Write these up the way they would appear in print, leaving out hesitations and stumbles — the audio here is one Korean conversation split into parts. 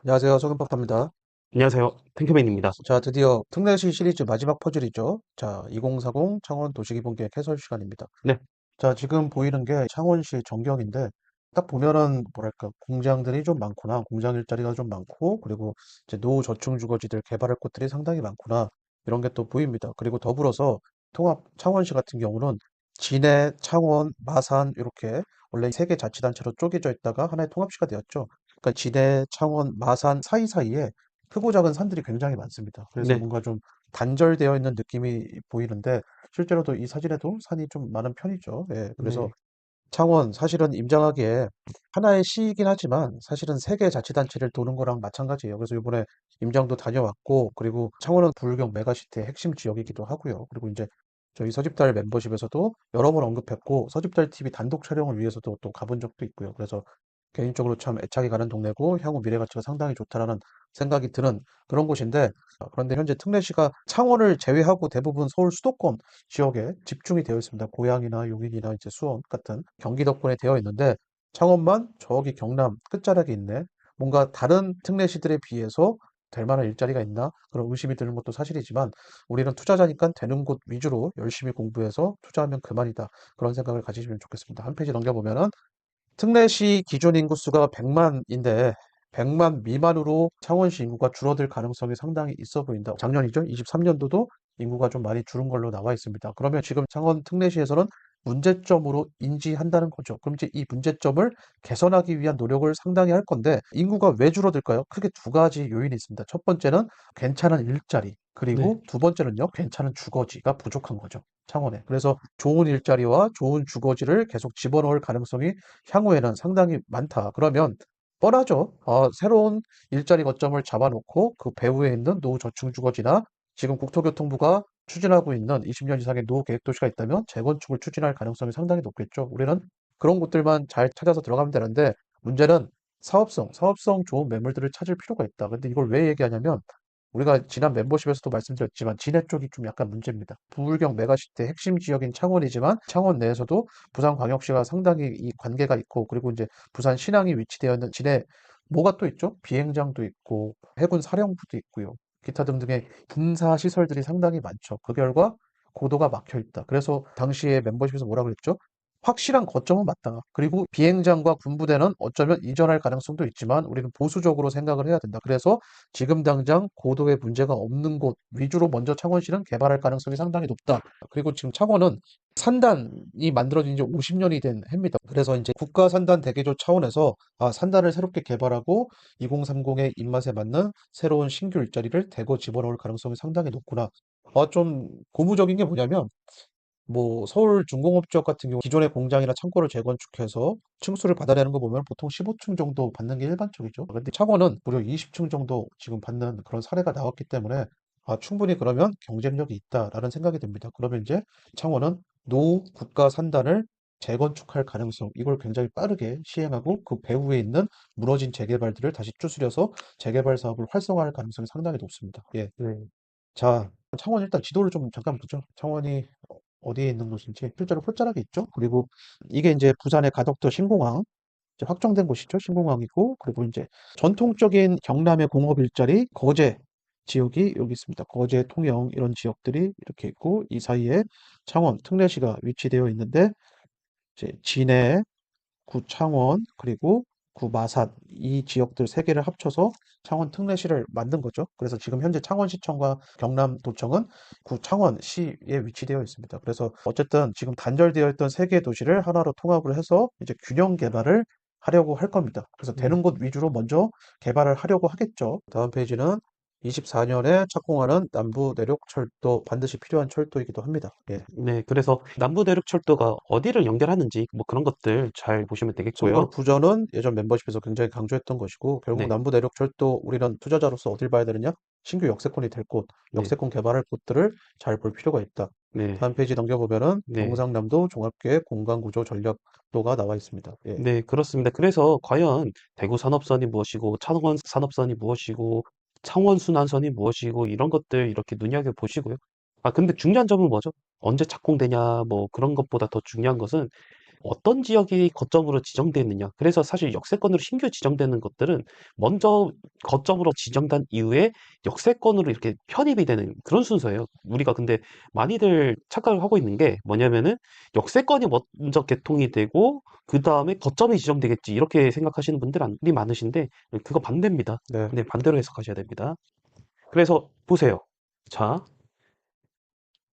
안녕하세요. 소금박사입니다. 안녕하세요. 탱크맨입니다. 자, 드디어 특례시 시리즈 마지막 퍼즐이죠. 자, 2040 창원 도시기본계획 해설 시간입니다. 네, 자, 지금 보이는 게 창원시 전경인데, 딱 보면은, 뭐랄까, 공장들이 좀 많구나. 공장 일자리가 좀 많고, 그리고 이제 노저층주거지들 개발할 곳들이 상당히 많구나. 이런 게 또 보입니다. 그리고 더불어서 통합 창원시 같은 경우는 진해, 창원, 마산, 이렇게 원래 세 개 자치단체로 쪼개져 있다가 하나의 통합시가 되었죠. 그러니까 진해, 창원, 마산 사이사이에 크고 작은 산들이 굉장히 많습니다. 그래서 네, 뭔가 좀 단절되어 있는 느낌이 보이는데, 실제로도 이 사진에도 산이 좀 많은 편이죠. 예, 그래서 네, 창원 사실은 임장하기에 하나의 시이긴 하지만 사실은 세 개 자치단체를 도는 거랑 마찬가지예요. 그래서 이번에 임장도 다녀왔고, 그리고 창원은 부울경 메가시티의 핵심 지역이기도 하고요. 그리고 이제 저희 서집달 멤버십에서도 여러 번 언급했고, 서집달 TV 단독 촬영을 위해서도 또 가본 적도 있고요. 그래서 개인적으로 참 애착이 가는 동네고 향후 미래 가치가 상당히 좋다라는 생각이 드는 그런 곳인데, 그런데 현재 특례시가 창원을 제외하고 대부분 서울 수도권 지역에 집중이 되어 있습니다. 고양이나 용인이나 이제 수원 같은 경기 덕분에 되어 있는데, 창원만 저기 경남 끝자락에 있네. 뭔가 다른 특례시들에 비해서 될 만한 일자리가 있나? 그런 의심이 드는 것도 사실이지만, 우리는 투자자니까 되는 곳 위주로 열심히 공부해서 투자하면 그만이다. 그런 생각을 가지시면 좋겠습니다. 한 페이지 넘겨보면은 특례시 기준 인구수가 100만인데 100만 미만으로 창원시 인구가 줄어들 가능성이 상당히 있어 보인다. 작년이죠. 23년도도 인구가 좀 많이 줄은 걸로 나와 있습니다. 그러면 지금 창원 특례시에서는 문제점으로 인지한다는 거죠. 그럼 이제 이 문제점을 개선하기 위한 노력을 상당히 할 건데, 인구가 왜 줄어들까요? 크게 두 가지 요인이 있습니다. 첫 번째는 괜찮은 일자리, 네, 그리고 두 번째는요, 괜찮은 주거지가 부족한 거죠. 창원에. 그래서 좋은 일자리와 좋은 주거지를 계속 집어넣을 가능성이 향후에는 상당히 많다. 그러면 뻔하죠. 새로운 일자리 거점을 잡아놓고 그 배후에 있는 노저층주거지나 지금 국토교통부가 추진하고 있는 20년 이상의 노계획도시가 있다면 재건축을 추진할 가능성이 상당히 높겠죠. 우리는 그런 곳들만 잘 찾아서 들어가면 되는데, 문제는 사업성 좋은 매물들을 찾을 필요가 있다. 근데 이걸 왜 얘기하냐면, 우리가 지난 멤버십에서도 말씀드렸지만 진해 쪽이 좀 약간 문제입니다. 부울경 메가시티의 핵심 지역인 창원이지만 창원 내에서도 부산광역시가 상당히 이 관계가 있고, 그리고 이제 부산 신항이 위치되어 있는 진해, 뭐가 또 있죠? 비행장도 있고 해군 사령부도 있고요. 기타 등등의 군사 시설들이 상당히 많죠. 그 결과 고도가 막혀 있다. 그래서 당시에 멤버십에서 뭐라 그랬죠? 확실한 거점은 맞다. 그리고 비행장과 군부대는 어쩌면 이전할 가능성도 있지만 우리는 보수적으로 생각을 해야 된다. 그래서 지금 당장 고도의 문제가 없는 곳 위주로 먼저 창원시는 개발할 가능성이 상당히 높다. 그리고 지금 창원은 산단이 만들어진 지 50년이 된 해입니다. 그래서 이제 국가 산단 대개조 차원에서 산단을 새롭게 개발하고 2030의 입맛에 맞는 새로운 신규 일자리를 대거 집어넣을 가능성이 상당히 높구나. 좀 고무적인 게 뭐냐면, 뭐 서울 중공업 지역 같은 경우 기존의 공장이나 창고를 재건축해서 층수를 받아내는 거 보면 보통 15층 정도 받는 게 일반적이죠. 근데 창원은 무려 20층 정도 지금 받는 그런 사례가 나왔기 때문에, 충분히 그러면 경쟁력이 있다라는 생각이 듭니다. 그러면 이제 창원은 노후 국가 산단을 재건축할 가능성, 이걸 굉장히 빠르게 시행하고 그 배후에 있는 무너진 재개발들을 다시 추스려서 재개발 사업을 활성화할 가능성이 상당히 높습니다. 예. 네, 자, 창원 일단 지도를 좀 잠깐 보죠. 창원이 어디에 있는 곳인지 실제로 폴자락에 있죠. 그리고 이게 이제 부산의 가덕도 신공항, 이제 확정된 곳이죠. 신공항이고, 그리고 이제 전통적인 경남의 공업 일자리 거제 지역이 여기 있습니다. 거제, 통영 이런 지역들이 이렇게 있고, 이 사이에 창원 특례시가 위치되어 있는데, 이제 진해, 구창원, 그리고 구마산, 이 지역들 세 개를 합쳐서 창원 특례시를 만든 거죠. 그래서 지금 현재 창원시청과 경남도청은 구창원시에 위치되어 있습니다. 그래서 어쨌든 지금 단절되어 있던 세 개 도시를 하나로 통합을 해서 이제 균형 개발을 하려고 할 겁니다. 그래서 네. 되는 곳 위주로 먼저 개발을 하려고 하겠죠. 다음 페이지는 24년에 착공하는 남부 내륙 철도, 반드시 필요한 철도이기도 합니다. 예. 네, 그래서 남부대륙철도가 어디를 연결하는지 뭐 그런 것들 잘 보시면 선박 되겠고요. 부전은 예전 멤버십에서 굉장히 강조했던 것이고, 결국 네, 남부 내륙철도, 우리는 투자자로서 어딜 봐야 되느냐? 신규 역세권이 될 곳, 네, 역세권 개발할 곳들을 잘 볼 필요가 있다. 네, 다음 페이지 넘겨보면은 네, 경상남도 종합계획 공간구조 전략도가 나와 있습니다. 예. 네, 그렇습니다. 그래서 과연 대구 산업선이 무엇이고, 창원 산업선이 무엇이고, 창원 순환선이 무엇이고, 이런 것들 이렇게 눈여겨보시고요. 근데 중요한 점은 뭐죠? 언제 착공되냐, 뭐 그런 것보다 더 중요한 것은 어떤 지역이 거점으로 지정되어 있느냐. 그래서 사실 역세권으로 신규 지정되는 것들은 먼저 거점으로 지정된 이후에 역세권으로 이렇게 편입이 되는 그런 순서예요. 우리가 근데 많이들 착각을 하고 있는 게 뭐냐면은 역세권이 먼저 개통이 되고 그 다음에 거점이 지정되겠지 이렇게 생각하시는 분들이 많으신데 그거 반대입니다. 네. 네, 반대로 해석하셔야 됩니다. 그래서 보세요. 자,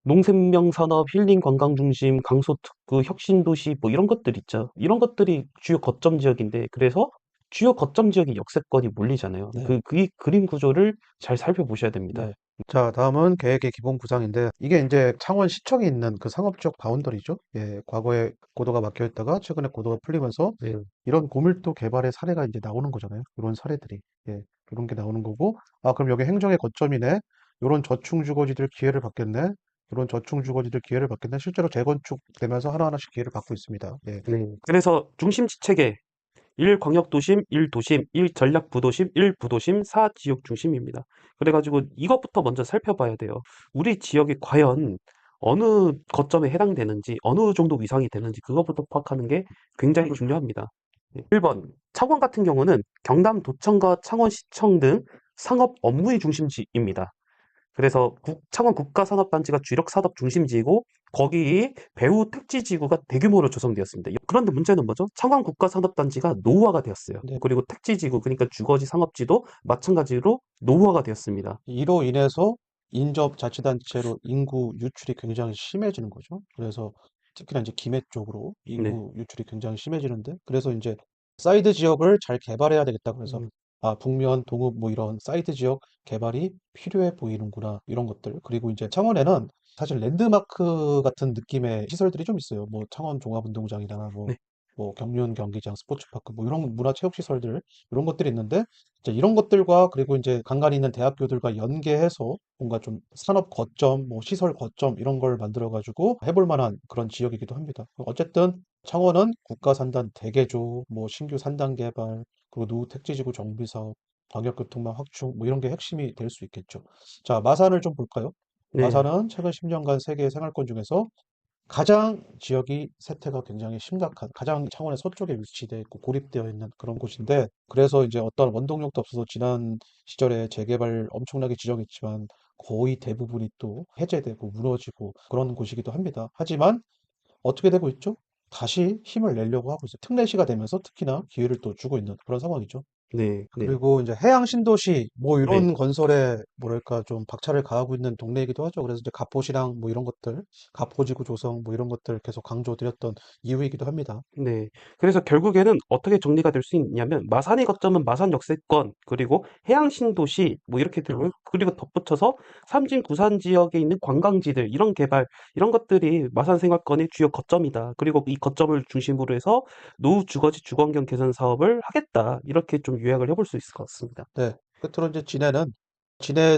농생명산업, 힐링 관광중심, 강소특구, 혁신도시 뭐 이런 것들 있죠. 이런 것들이 주요 거점 지역인데 그래서 주요 거점 지역이 역세권이 몰리잖아요. 네. 그 그림 구조를 잘 살펴보셔야 됩니다. 네. 자, 다음은 계획의 기본 구상인데, 이게 이제 창원시청이 있는 그 상업지역 바운더리죠. 예, 과거에 고도가 막혀 있다가 최근에 고도가 풀리면서 네, 이런 고밀도 개발의 사례가 이제 나오는 거잖아요. 이런 사례들이. 예, 이런 게 나오는 거고, 아, 그럼 여기 행정의 거점이네. 이런 저층주거지들 기회를 받겠네. 이런 저층주거지들 기회를 받겠네. 실제로 재건축되면서 하나하나씩 기회를 받고 있습니다. 예, 네. 그래서 중심지 체계 1 광역도심, 1 도심, 1 전략부도심, 1 부도심, 4 지역 중심입니다. 그래가지고 이것부터 먼저 살펴봐야 돼요. 우리 지역이 과연 어느 거점에 해당되는지, 어느 정도 위상이 되는지 그것부터 파악하는 게 굉장히 중요합니다. 1번, 창원 같은 경우는 경남도청과 창원시청 등 상업 업무의 중심지입니다. 그래서 창원 국가산업단지가 주력 산업 중심지이고 거기 배후 택지지구가 대규모로 조성되었습니다. 그런데 문제는 뭐죠? 창원 국가산업단지가 노후화가 되었어요. 네. 그리고 택지지구, 그러니까 주거지 상업지도 마찬가지로 노후화가 되었습니다. 이로 인해서 인접자치단체로 인구 유출이 굉장히 심해지는 거죠. 그래서 특히나 이제 김해 쪽으로 네. 인구 유출이 굉장히 심해지는데, 그래서 이제 사이드 지역을 잘 개발해야 되겠다. 그래서 음, 아, 북면, 동읍 뭐 이런 사이드 지역 개발이 필요해 보이는구나. 이런 것들. 그리고 이제 창원에는 사실 랜드마크 같은 느낌의 시설들이 좀 있어요. 뭐 창원 종합운동장이나 네. 뭐 경륜 경기장, 스포츠파크 뭐 이런 문화체육시설들 이런 것들이 있는데, 이제 이런 것들과 그리고 이제 간간히 있는 대학교들과 연계해서 뭔가 좀 산업 거점, 뭐 시설 거점 이런 걸 만들어 가지고 해볼 만한 그런 지역이기도 합니다. 어쨌든 창원은 국가산단 대개조, 뭐 신규 산단 개발, 그리고 노후 택지지구 정비 사업, 광역교통망 확충 뭐 이런 게 핵심이 될 수 있겠죠. 자, 마산을 좀 볼까요? 네. 마산은 최근 10년간 세계 생활권 중에서 가장 지역이 세태가 굉장히 심각한, 가장 창원의 서쪽에 위치되어 있고 고립되어 있는 그런 곳인데, 그래서 이제 어떤 원동력도 없어서 지난 시절에 재개발 엄청나게 지정했지만 거의 대부분이 또 해제되고 무너지고 그런 곳이기도 합니다. 하지만 어떻게 되고 있죠? 다시 힘을 내려고 하고 있어요. 특례시가 되면서 특히나 기회를 또 주고 있는 그런 상황이죠. 네. 네. 그리고 이제 해양 신도시 뭐 네. 이런 건설에 뭐랄까 좀 박차를 가하고 있는 동네이기도 하죠. 그래서 이제 가포시랑 뭐 이런 것들, 가포지구 조성 뭐 이런 것들 계속 강조드렸던 이유이기도 합니다. 네. 그래서 결국에는 어떻게 정리가 될 수 있냐면 마산의 거점은 마산 역세권 그리고 해양 신도시 뭐 이렇게 되고 그리고 덧붙여서 삼진 구산 지역에 있는 관광지들 이런 개발 이런 것들이 마산 생활권의 주요 거점이다. 그리고 이 거점을 중심으로 해서 노후 주거지 주거환경 개선 사업을 하겠다. 이렇게 좀 요약을 해볼 수 있을 것 같습니다. 네. 끝으로 이제 진해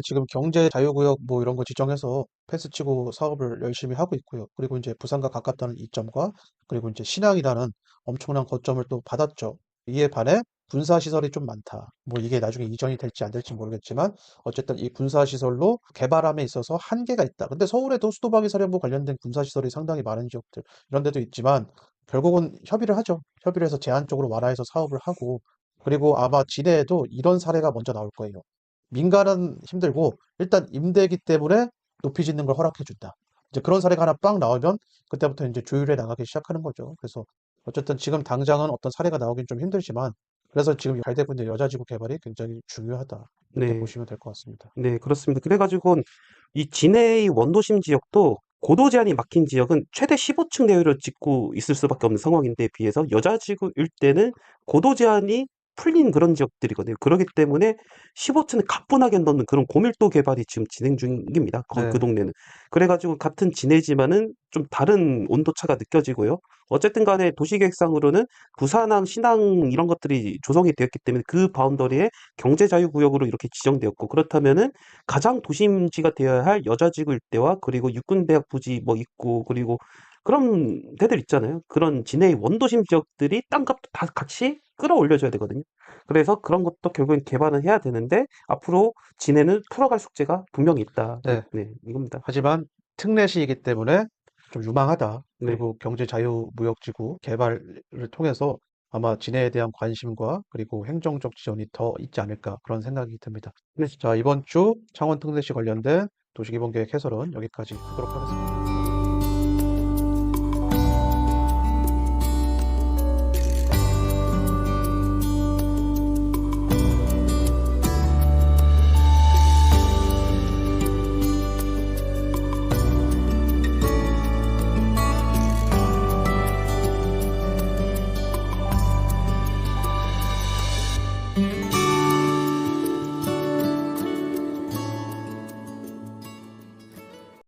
지금 경제 자유구역 뭐 이런 거 지정해서 패스 치고 사업을 열심히 하고 있고요. 그리고 이제 부산과 가깝다는 이점과 그리고 이제 신항이라는 엄청난 거점을 또 받았죠. 이에 반해 군사시설이 좀 많다. 뭐 이게 나중에 이전이 될지 안 될지 모르겠지만 어쨌든 이 군사시설로 개발함에 있어서 한계가 있다. 근데 서울에도 수도방위 사령부 관련된 군사시설이 상당히 많은 지역들 이런 데도 있지만 결국은 협의를 하죠. 협의를 해서 제한적으로 완화해서 사업을 하고, 그리고 아마 진해에도 이런 사례가 먼저 나올 거예요. 민간은 힘들고 일단 임대기 때문에 높이 짓는 걸 허락해 준다. 이제 그런 사례가 하나 빵 나오면 그때부터 이제 조율해 나가기 시작하는 거죠. 그래서 어쨌든 지금 당장은 어떤 사례가 나오긴 좀 힘들지만, 그래서 지금 잘 되고 있는 여자지구 개발이 굉장히 중요하다. 이렇게 네. 보시면 될 것 같습니다. 네, 그렇습니다. 그래가지고 이 진해의 원도심 지역도 고도 제한이 막힌 지역은 최대 15층 내외로 짓고 있을 수밖에 없는 상황인데 비해서 여자지구 일대는 고도 제한이 풀린 그런 지역들이거든요. 그렇기 때문에 15층을 가뿐하게 넣는 그런 고밀도 개발이 지금 진행 중입니다. 그 네, 동네는. 그래가지고 같은 진해지만은 좀 다른 온도차가 느껴지고요. 어쨌든 간에 도시계획상으로는 부산항, 신항 이런 것들이 조성이 되었기 때문에 그 바운더리에 경제자유구역으로 이렇게 지정되었고 그렇다면은 가장 도심지가 되어야 할 여자지구 일대와 그리고 육군대학 부지 뭐 있고 그리고 그런 데들 있잖아요. 그런 진해의 원도심 지역들이 땅값도 다 같이 끌어올려줘야 되거든요. 그래서 그런 것도 결국엔 개발은 해야 되는데 앞으로 진해는 풀어갈 숙제가 분명히 있다. 네. 네, 이겁니다. 하지만 특례시이기 때문에 좀 유망하다. 네. 그리고 경제 자유무역지구 개발을 통해서 아마 진해에 대한 관심과 그리고 행정적 지원이 더 있지 않을까 그런 생각이 듭니다. 네. 자, 이번 주 창원 특례시 관련된 도시기본계획 해설은 여기까지 하도록 하겠습니다.